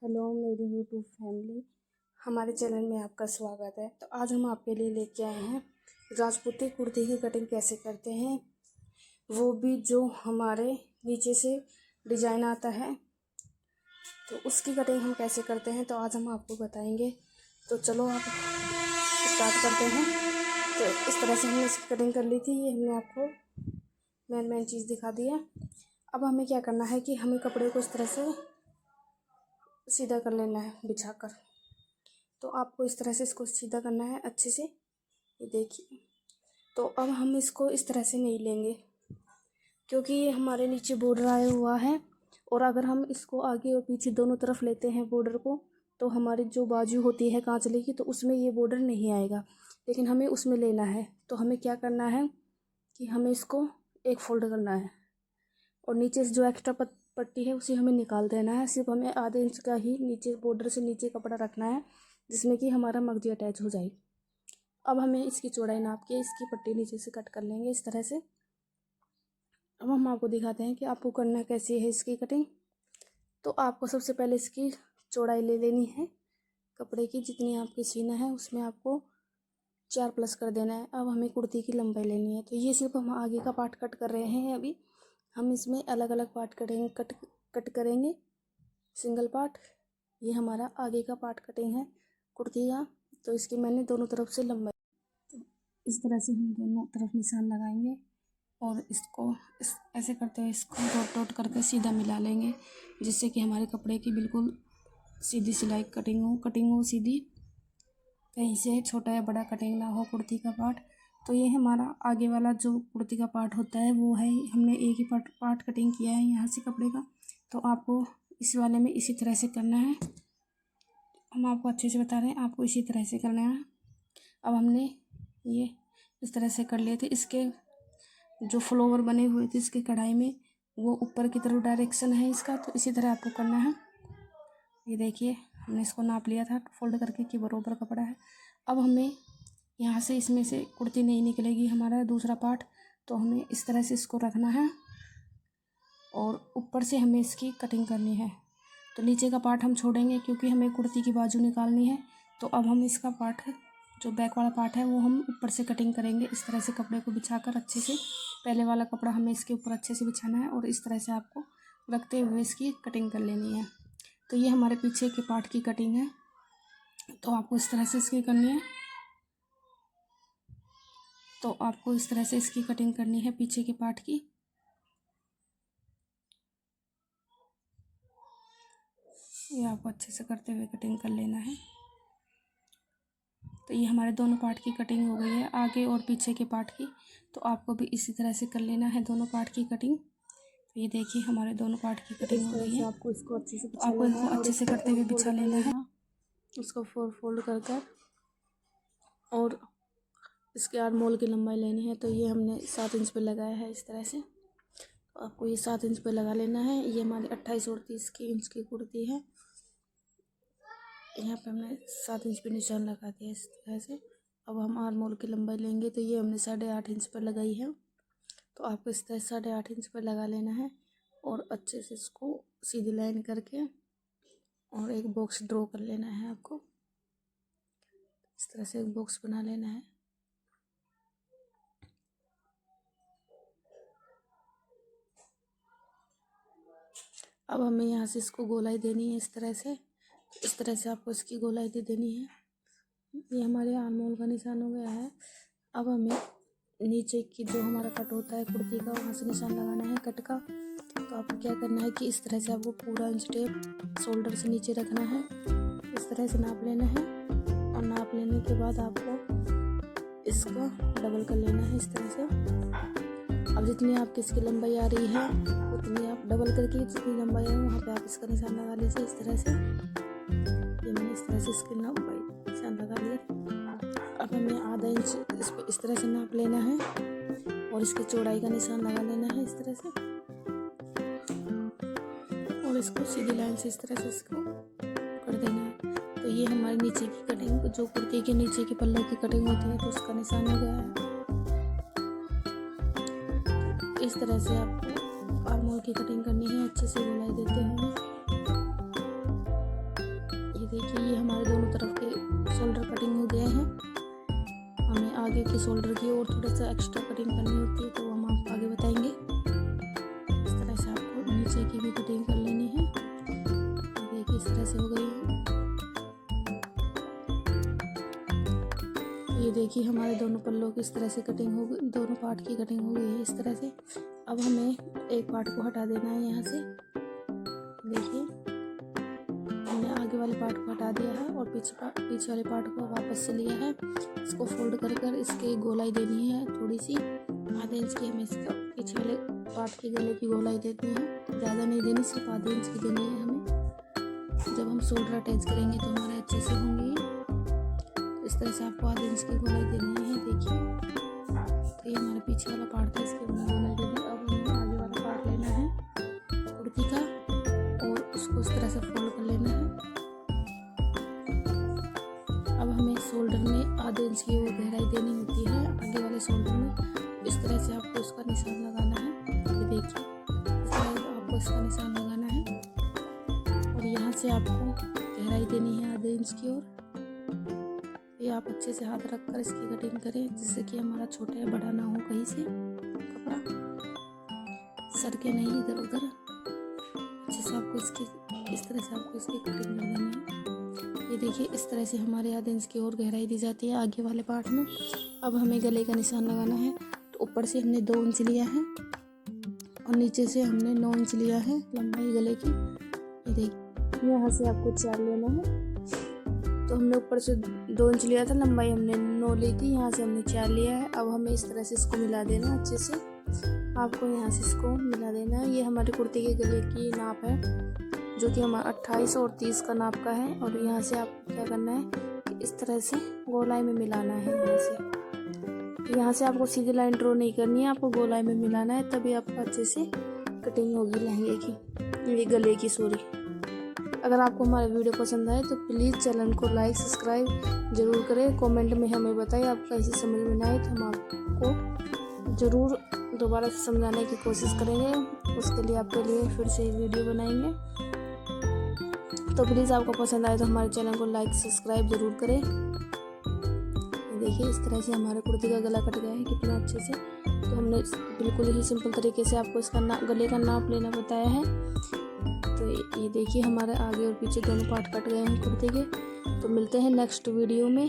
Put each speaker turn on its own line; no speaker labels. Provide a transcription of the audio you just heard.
Hello मेरी YouTube family, हमारे channel में आपका स्वागत है। तो आज हम आपके लिए लेके आए हैं राजपूती कुर्ती की कटिंग कैसे करते हैं, वो भी जो हमारे नीचे से डिजाइन आता है तो उसकी कटिंग हम कैसे करते हैं। तो आज हम आपको बताएंगे। तो चलो आप स्टार्ट करते हैं। तो इस तरह से हमने इसकी कटिंग कर ली थी। ये हमने आपको मेन चीज़ दिखा दी है। अब हमें क्या करना है कि हमें कपड़े को इस तरह से सीधा कर लेना है बिछाकर। तो आपको इस तरह से इसको सीधा करना है अच्छे से। ये देखिए। तो अब हम इसको इस तरह से नहीं लेंगे क्योंकि ये हमारे नीचे बॉर्डर आया हुआ है, और अगर हम इसको आगे और पीछे दोनों तरफ लेते हैं बॉर्डर को, तो हमारी जो बाजू होती है कांचले की, तो उसमें ये बॉर्डर नहीं आएगा, लेकिन हमें उसमें लेना है। तो हमें क्या करना है कि हमें इसको एक फोल्ड करना है, और नीचे से जो एक्स्ट्रा पट्टी है उसे हमें निकाल देना है। सिर्फ हमें आधे इंच का ही नीचे बॉर्डर से नीचे कपड़ा रखना है, जिसमें कि हमारा मगजी अटैच हो जाए। अब हमें इसकी चौड़ाई नाप के इसकी पट्टी नीचे से कट कर लेंगे इस तरह से। अब हम आपको दिखाते हैं कि आपको करना कैसी है इसकी कटिंग। तो आपको सबसे पहले इसकी चौड़ाई ले लेनी है कपड़े की, जितनी आपकी सीना है उसमें आपको 4 प्लस कर देना है। अब हमें कुर्ती की लंबाई लेनी है। तो ये सिर्फ हम आगे का पार्ट कट कर रहे हैं। अभी हम इसमें अलग अलग पार्ट कट करेंगे सिंगल पार्ट। ये हमारा आगे का पार्ट कटिंग है कुर्ती का। तो इसकी मैंने दोनों तरफ से लंबाई, तो इस तरह से हम दोनों तरफ निशान लगाएंगे, और इसको ऐसे करते हुए इसको डॉट डॉट करके सीधा मिला लेंगे, जिससे कि हमारे कपड़े की बिल्कुल सीधी सिलाई कटिंग हो सीधी, कहीं से छोटा या बड़ा कटिंग ना हो कुर्ती का पार्ट। तो ये हमारा आगे वाला जो कुर्ती का पार्ट होता है वो है, हमने एक ही पार्ट कटिंग किया है यहाँ से कपड़े का। तो आपको इस वाले में इसी तरह से करना है। हम आपको अच्छे से बता रहे हैं, आपको इसी तरह से करना है। अब हमने ये इस तरह से कर लिए थे। इसके जो फ्लावर बने हुए थे इसके कढ़ाई में, वो ऊपर की तरफ डायरेक्शन है इसका, तो इसी तरह आपको करना है। ये देखिए, हमने इसको नाप लिया था फोल्ड करके कि बराबर कपड़ा है। अब हमें यहाँ से इसमें से कुर्ती नहीं निकलेगी हमारा दूसरा पार्ट, तो हमें इस तरह से इसको रखना है, और ऊपर से हमें इसकी कटिंग करनी है। तो नीचे का पार्ट हम छोड़ेंगे क्योंकि हमें कुर्ती की बाजू निकालनी है। तो अब हम इसका पार्ट, जो बैक वाला पार्ट है, वो हम ऊपर से कटिंग करेंगे इस तरह से कपड़े को बिछाकर अच्छे से। पहले वाला कपड़ा हमें इसके ऊपर अच्छे से बिछाना है, और इस तरह से आपको रखते हुए इसकी कटिंग कर लेनी है। तो ये हमारे पीछे के पार्ट की कटिंग है। तो आपको इस तरह से इसकी करनी है। तो आपको इस तरह से इसकी कटिंग करनी है पीछे के पार्ट की। ये आपको अच्छे से करते हुए कटिंग कर लेना है। तो ये हमारे दोनों पार्ट की कटिंग हो गई है, आगे और पीछे के पार्ट की। तो आपको भी इसी तरह से कर लेना है दोनों पार्ट की कटिंग। तो ये देखिए, हमारे दोनों पार्ट की कटिंग हो गई है।
आपको इसको अच्छे से
आपको इनको अच्छे से करते हुए बिछा लेना है। उसको फोल्ड कर और इसके आर्मोल की लंबाई लेनी है। तो ये हमने 7 इंच पे लगाया है इस तरह से। तो आपको ये 7 इंच पे लगा लेना है। ये हमारी 28 और 30 की इंच की कुर्ती है। यहाँ पे हमने 7 इंच पे निशान लगा दिया इस तरह से। अब हम आर्मोल की लंबाई लेंगे। तो ये हमने 8.5 इंच पर लगाई है। तो आपको इस तरह 8.5 इंच पर लगा लेना है, और अच्छे से इसको सीधी लाइन करके और एक बॉक्स ड्रॉ कर लेना है। आपको इस तरह से एक बॉक्स बना लेना है। अब हमें यहाँ से इसको गोलाई देनी है इस तरह से। इस तरह से आपको इसकी गोलाई दे देनी है। ये हमारे आर्मोल का निशान हो गया है। अब हमें नीचे की जो हमारा कट होता है कुर्ती का, वहाँ से निशान लगाना है कट का। तो आपको क्या करना है कि इस तरह से आपको पूरा इंच टेप शोल्डर से नीचे रखना है। इस तरह से नाप लेना है, और नाप लेने के बाद आपको इसको डबल कर लेना है इस तरह से। अब जितनी आपकी इसकी लंबाई आ रही है उतनी आप डबल करके जितनी लंबाई है वहाँ पे आप इसका निशान लगा लीजिए इस तरह से। ये मैंने इस तरह से इसकी लंबाई निशान लगा लिया। अब हमें आधा इंच इस तरह से नाप लेना है, और इसकी चौड़ाई का निशान लगा लेना है इस तरह से, और इसको सीधी लाइन से इस तरह से इसको कर देना है। तो ये हमारे नीचे की कटिंग, जो कुर्ती के नीचे की पल्ले की कटिंग होती है, तो उसका निशान हो गया है। इस तरह से आपको आर्मोल की कटिंग करनी है अच्छे से गोलाई देते हुए। देखिए ये हमारे दोनों तरफ के शोल्डर कटिंग हो गए हैं। हमें आगे के शोल्डर की और थोड़ा सा एक्स्ट्रा कटिंग करनी होती है, तो हम आपको आगे बताएंगे। इस तरह से आपको नीचे की भी कटिंग कर लेनी है। देखिए इस तरह से हो गई है। ये देखिए हमारे दोनों पल्लों की इस तरह से कटिंग हो गई, दोनों पार्ट की कटिंग हो गई है इस तरह से। अब हमें एक पार्ट को हटा देना है यहाँ से। देखिए हमने आगे वाले पार्ट को हटा दिया है और पीछे वाले पार्ट को वापस से लिया है। इसको फोल्ड कर इसके गोलाई देनी है थोड़ी सी, आधे इंच की हमें इसका पीछे वाले पार्ट की गले की गोलाई देनी है। ज़्यादा नहीं देनी, सिर्फ आधे इंच की देनी है हमें। जब हम शोल्डर अटैच करेंगे तो हमारे अच्छे से होंगे। इस तरह से आपको आधे इंच की गोलाई देनी है। देखिए तो ये हमारे पीछे वाला पार्ट था, इसके गोलाई देनी। अब हमें आगे वाला पार्ट लेना है कुर्ती का और उसको इस तरह से फोल्ड कर लेना है। अब हमें शोल्डर में आधे इंच की वो गहराई देनी होती है आगे वाले शोल्डर में। इस तरह से आपको उसका निशान लगाना है। ये देखिए इस तरह आपको इसका निशान लगाना है और यहाँ से आपको गहराई देनी है आधे इंच की। और ये आप अच्छे से हाथ रखकर इसकी कटिंग करें, जिससे कि हमारा छोटा या बड़ा ना हो कहीं से कपड़ा सर के नहीं इधर उधर। अच्छे से आपको इसकी इस तरह से आपको इसकी कटिंग कर देनी है। ये देखिए इस तरह से हमारे आधे इंच की और गहराई दी जाती है आगे वाले पार्ट में। अब हमें गले का निशान लगाना है। तो ऊपर से हमने 2 इंच लिया है और नीचे से हमने 9 इंच लिया है लंबाई गले की। ये देखिए यहाँ से आपको 4 लेना है। तो हमने ऊपर से 2 इंच लिया था, लंबाई हमने 9 ली थी, यहाँ से हमने 4 लिया है। अब हमें इस तरह से इसको मिला देना अच्छे से। आपको यहाँ से इसको मिला देना है। ये हमारी कुर्ती के गले की नाप है, जो कि हमारा 28 और 30 का नाप का है। और यहाँ से आपको क्या करना है कि इस तरह से गोलाई में मिलाना है। यहाँ से आपको सीधी लाइन ड्रॉ नहीं करनी है, आपको गोलाई में मिलाना है, तभी आपको अच्छे से कटिंग होगी लहंगे की, ये गले की सॉरी। अगर आपको हमारा वीडियो पसंद आए तो प्लीज़ चैनल को लाइक सब्सक्राइब ज़रूर करें। कमेंट में हमें बताइए आपको ऐसी समझ में ना आए तो हम आपको ज़रूर दोबारा से समझाने की कोशिश करेंगे। उसके लिए आपके लिए फिर से एक वीडियो बनाएंगे। तो प्लीज़ आपको पसंद आए तो हमारे चैनल को लाइक सब्सक्राइब ज़रूर करें। देखिए इस तरह से हमारे कुर्ती का गला कट गया है कितना अच्छे से। तो हमने बिल्कुल ही सिंपल तरीके से आपको इसका गले का नाप लेना बताया है। तो ये देखिए हमारे आगे और पीछे दोनों पार्ट कट गए हैं कुर्ती के। तो मिलते हैं नेक्स्ट वीडियो में।